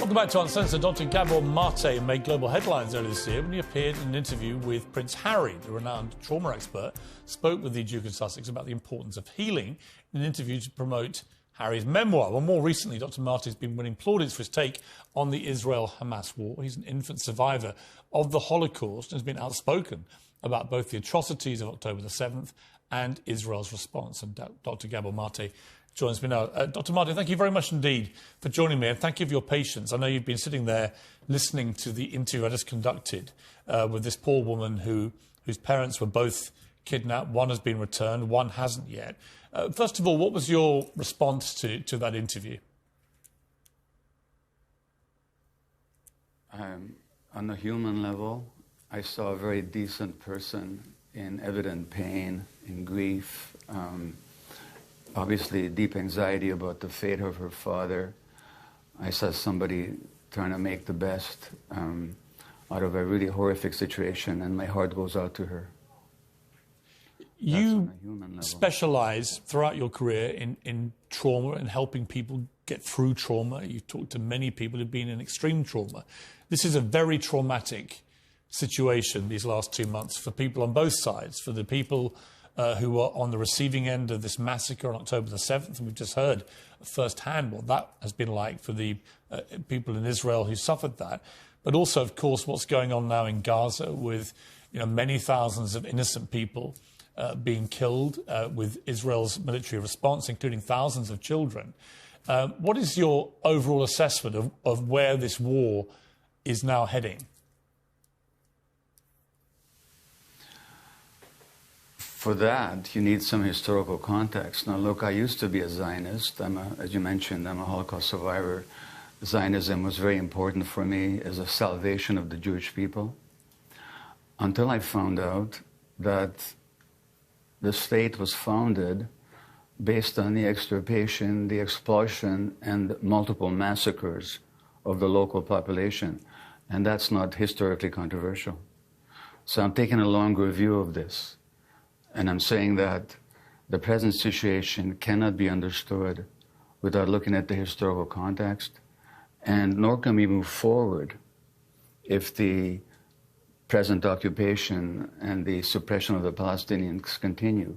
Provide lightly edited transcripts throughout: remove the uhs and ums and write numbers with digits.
Welcome back to Uncensored. Dr. Gabor Mate made global headlines earlier this year when he appeared in an interview with Prince Harry. The renowned trauma expert spoke with the Duke of Sussex about the importance of healing in an interview to promote Harry's memoir. Well, more recently, Dr. Mate has been winning plaudits for his take on the Israel-Hamas war. He's an infant survivor of the Holocaust and has been outspoken about both the atrocities of October the 7th and Israel's response. And Dr. Gabor Mate joins me now. Dr. Mate, thank you very much indeed for joining me, and thank you for your patience. I know you've been sitting there listening to the interview I just conducted with this poor woman whose parents were both kidnapped. One has been returned, one hasn't yet. First of all, what was your response to that interview? On a human level, I saw a very decent person in evident pain, in grief, obviously deep anxiety about the fate of her father. I saw somebody trying to make the best out of a really horrific situation, and my heart goes out to her. You specialise throughout your career in trauma and helping people get through trauma. You've talked to many people who've been in extreme trauma. This is a very traumatic situation these last 2 months for people on both sides, for the people who were on the receiving end of this massacre on October the 7th. And we've just heard firsthand what that has been like for the people in Israel who suffered that. But also, of course, what's going on now in Gaza with many thousands of innocent people being killed with Israel's military response, including thousands of children. What is your overall assessment of where this war is now heading? For that, you need some historical context. Now, look, I used to be a Zionist. As you mentioned, I'm a Holocaust survivor. Zionism was very important for me as a salvation of the Jewish people, until I found out that the state was founded based on the extirpation, the expulsion, and multiple massacres of the local population. And that's not historically controversial. So I'm taking a longer view of this. And I'm saying that the present situation cannot be understood without looking at the historical context, and nor can we move forward if the present occupation and the suppression of the Palestinians continue.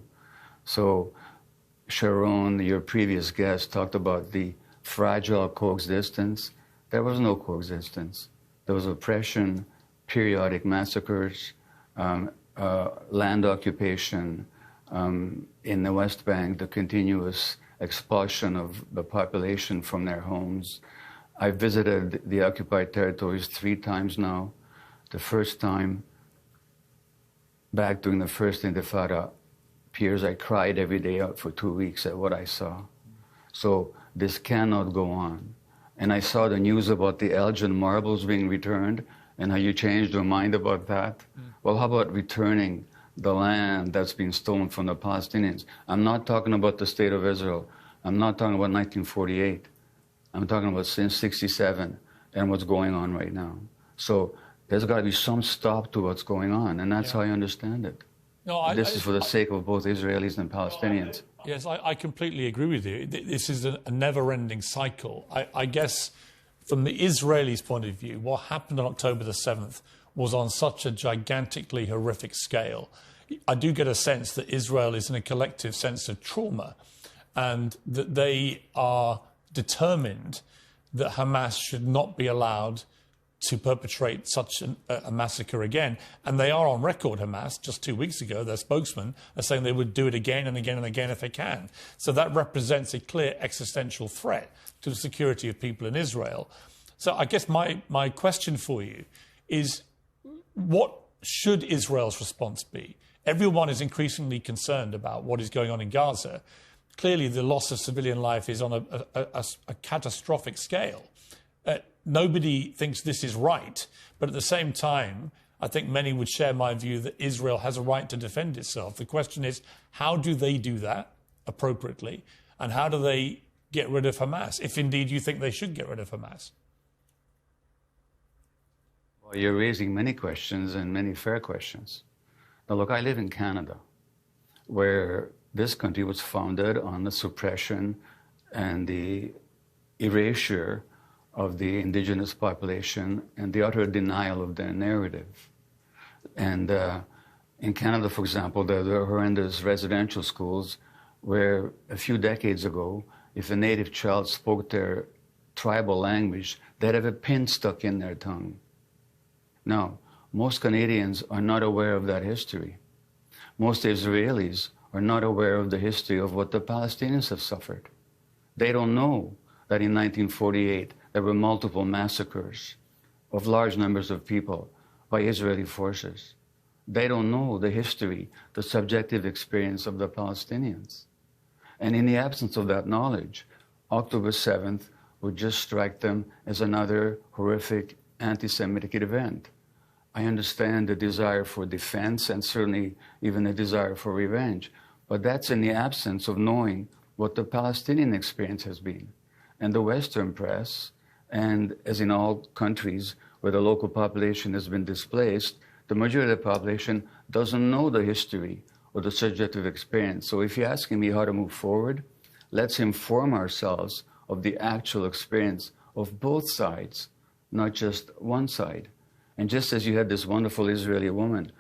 So Sharon, your previous guest, talked about the fragile coexistence. There was no coexistence. There was oppression, periodic massacres, land occupation in the West Bank, the continuous expulsion of the population from their homes. I visited the occupied territories 3 times now. The first time, back during the first Intifada, Piers, I cried every day for 2 weeks at what I saw. So this cannot go on. And I saw the news about the Elgin marbles being returned, and how you changed your mind about that. Well, how about returning the land that's been stolen from the Palestinians? I'm not talking about the state of Israel. I'm not talking about 1948. I'm talking about since 67 and what's going on right now. So there's got to be some stop to what's going on, and that's how I understand it. No, this is for the sake of both Israelis and Palestinians. Yes, I completely agree with you. This is a never-ending cycle. I guess from the Israelis' point of view, what happened on October the 7th was on such a gigantically horrific scale. I do get a sense that Israel is in a collective sense of trauma, and that they are determined that Hamas should not be allowed to perpetrate such a massacre again. And they are on record, Hamas, just 2 weeks ago, their spokesman, are saying they would do it again and again and again if they can. So that represents a clear existential threat to the security of people in Israel. So I guess my question for you is, what should Israel's response be? Everyone is increasingly concerned about what is going on in Gaza. Clearly, the loss of civilian life is on a catastrophic scale. Nobody thinks this is right, but at the same time, I think many would share my view that Israel has a right to defend itself. The question is, how do they do that appropriately, and how do they get rid of Hamas, if indeed you think they should get rid of Hamas? Well, you're raising many questions, and many fair questions. Now, look, I live in Canada, where this country was founded on the suppression and the erasure of the indigenous population and the utter denial of their narrative. And in Canada, for example, there are horrendous residential schools where a few decades ago, if a native child spoke their tribal language, they'd have a pin stuck in their tongue. Now, most Canadians are not aware of that history. Most Israelis are not aware of the history of what the Palestinians have suffered. They don't know that in 1948 there were multiple massacres of large numbers of people by Israeli forces. They don't know the history, the subjective experience of the Palestinians. And in the absence of that knowledge, October 7th would just strike them as another horrific anti-Semitic event. I understand the desire for defense and certainly even the desire for revenge, but that's in the absence of knowing what the Palestinian experience has been. And the Western press, and as in all countries where the local population has been displaced, the majority of the population doesn't know the history or the subjective experience. So if you're asking me how to move forward, let's inform ourselves of the actual experience of both sides, not just one side. And just as you had this wonderful Israeli woman,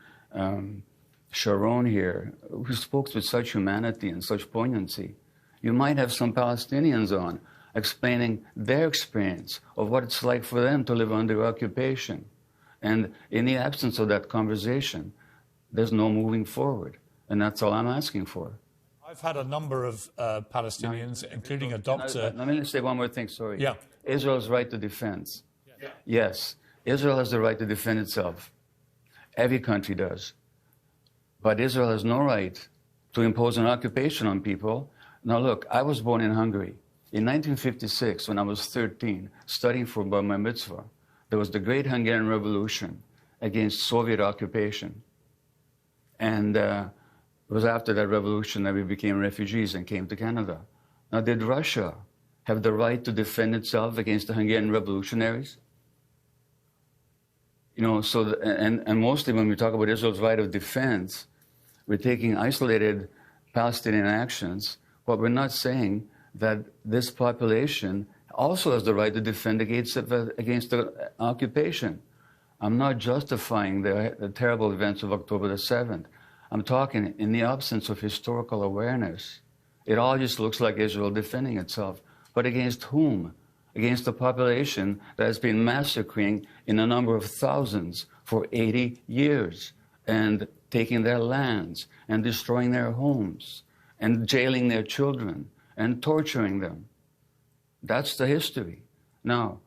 Sharon here, who spoke with such humanity and such poignancy, you might have some Palestinians on explaining their experience of what it's like for them to live under occupation. And in the absence of that conversation, there's no moving forward. And that's all I'm asking for. I've had a number of Palestinians, including a doctor. Let me say one more thing, sorry. Yeah. Israel's right to defense. Yeah. Yes, Israel has the right to defend itself. Every country does. But Israel has no right to impose an occupation on people. Now look, I was born in Hungary. In 1956, when I was 13, studying for Bar Mitzvah, there was the Great Hungarian Revolution against Soviet occupation. And it was after that revolution that we became refugees and came to Canada. Now, did Russia have the right to defend itself against the Hungarian revolutionaries? You know, so, and mostly when we talk about Israel's right of defense, we're taking isolated Palestinian actions, but we're not saying that this population also has the right to defend against the occupation. I'm not justifying the terrible events of October the 7th. I'm talking in the absence of historical awareness. It all just looks like Israel defending itself. But against whom? Against the population that has been massacring in a number of thousands for 80 years and taking their lands and destroying their homes and jailing their children and torturing them. That's the history. Now,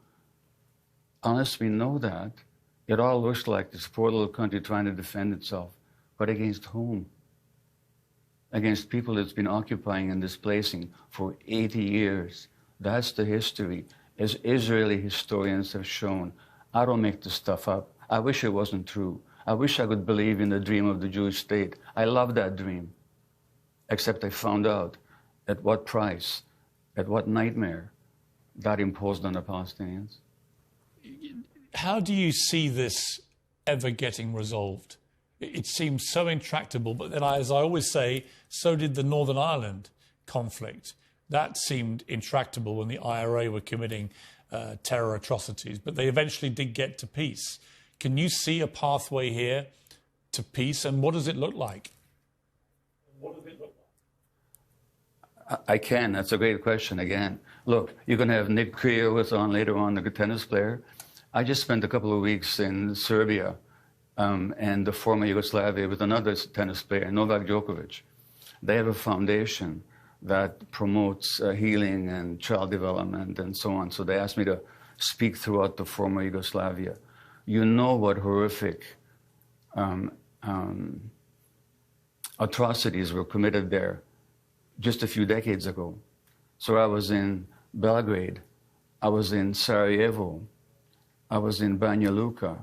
unless we know that, it all looks like this poor little country trying to defend itself. But against whom? Against people it's been occupying and displacing for 80 years. That's the history, as Israeli historians have shown. I don't make this stuff up. I wish it wasn't true. I wish I could believe in the dream of the Jewish state. I love that dream. Except I found out at what price, at what nightmare that imposed on the Palestinians. How do you see this ever getting resolved? It seems so intractable, but then, as I always say, so did the Northern Ireland conflict. That seemed intractable when the IRA were committing terror atrocities, but they eventually did get to peace. Can you see a pathway here to peace, and what does it look like? I can. That's a great question again. Look, you're going to have Nick Kyrgios on later on, the tennis player. I just spent a couple of weeks in Serbia and the former Yugoslavia with another tennis player, Novak Djokovic. They have a foundation that promotes healing and child development and so on. So they asked me to speak throughout the former Yugoslavia. You know what horrific atrocities were committed there just a few decades ago. So I was in Belgrade, I was in Sarajevo, I was in Banja Luka,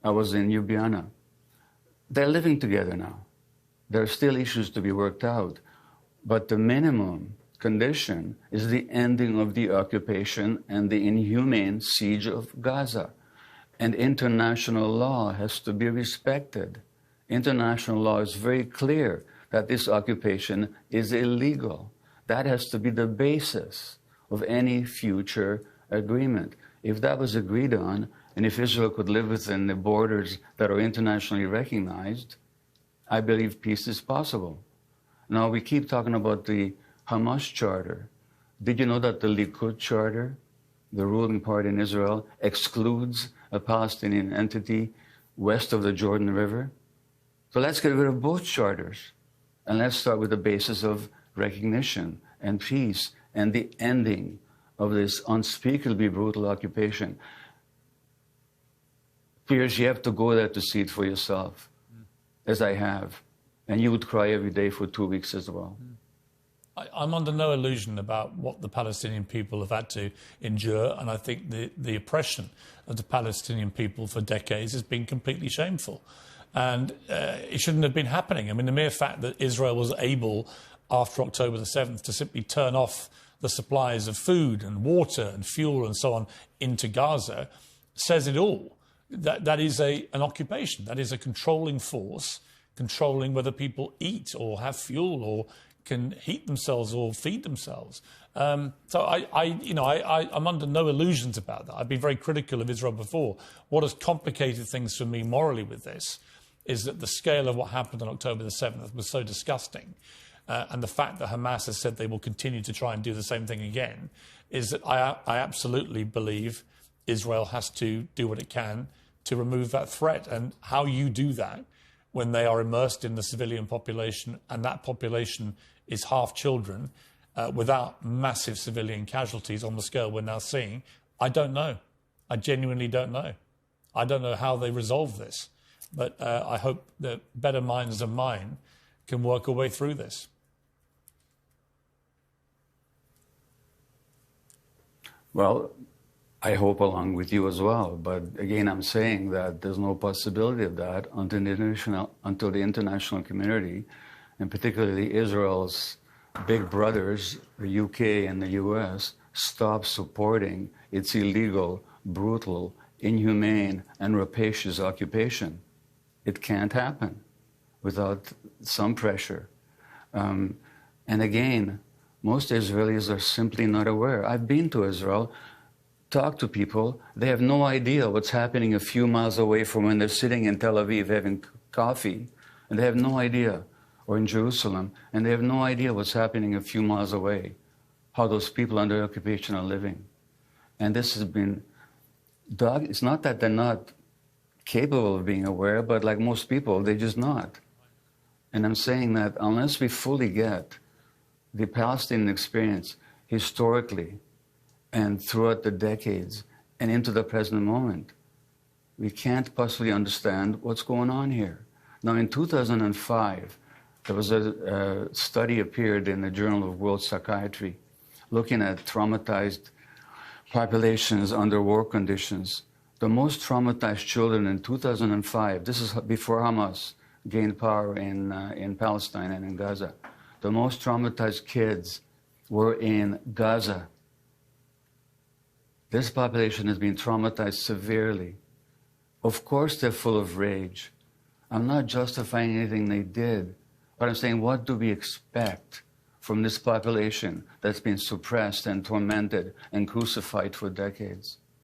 I was in Ljubljana. They're living together now. There are still issues to be worked out, but the minimum condition is the ending of the occupation and the inhumane siege of Gaza. And international law has to be respected. International law is very clear that this occupation is illegal. That has to be the basis of any future agreement. If that was agreed on, and if Israel could live within the borders that are internationally recognized, I believe peace is possible. Now, we keep talking about the Hamas charter. Did you know that the Likud charter, the ruling party in Israel, excludes a Palestinian entity west of the Jordan River? So let's get rid of both charters. And let's start with the basis of recognition and peace and the ending of this unspeakably brutal occupation. Piers, you have to go there to see it for yourself, as I have. And you would cry every day for 2 weeks as well. I'm under no illusion about what the Palestinian people have had to endure, and I think the oppression of the Palestinian people for decades has been completely shameful. And it shouldn't have been happening. I mean, the mere fact that Israel was able, after October the 7th, to simply turn off the supplies of food and water and fuel and so on into Gaza says it all. That is an occupation. That is a controlling force, controlling whether people eat or have fuel or can heat themselves or feed themselves. So I'm under no illusions about that. I've been very critical of Israel before. What has complicated things for me morally with this is that the scale of what happened on October the 7th was so disgusting. And the fact that Hamas has said they will continue to try and do the same thing again is that I absolutely believe Israel has to do what it can to remove that threat. And how you do that when they are immersed in the civilian population and that population is half children without massive civilian casualties on the scale we're now seeing, I don't know. I genuinely don't know. I don't know how they resolve this. But I hope that better minds than mine can work a way through this. Well, I hope along with you as well. But again, I'm saying that there's no possibility of that until the international community, and particularly Israel's big brothers, the UK and the US, stop supporting its illegal, brutal, inhumane, and rapacious occupation. It can't happen without some pressure. And again, most Israelis are simply not aware. I've been to Israel, talked to people. They have no idea what's happening a few miles away from when they're sitting in Tel Aviv having coffee, and they have no idea, or in Jerusalem, and they have no idea what's happening a few miles away, how those people under occupation are living. And this has been dug. It's not that they're not capable of being aware, but like most people, they're just not. And I'm saying that unless we fully get the Palestinian experience historically and throughout the decades and into the present moment, we can't possibly understand what's going on here. Now, in 2005, there was a study appeared in the Journal of World Psychiatry looking at traumatized populations under war conditions. The most traumatized children in 2005, this is before Hamas gained power in Palestine and in Gaza, the most traumatized kids were in Gaza. This population has been traumatized severely. Of course, they're full of rage. I'm not justifying anything they did, but I'm saying, what do we expect from this population that's been suppressed and tormented and crucified for decades?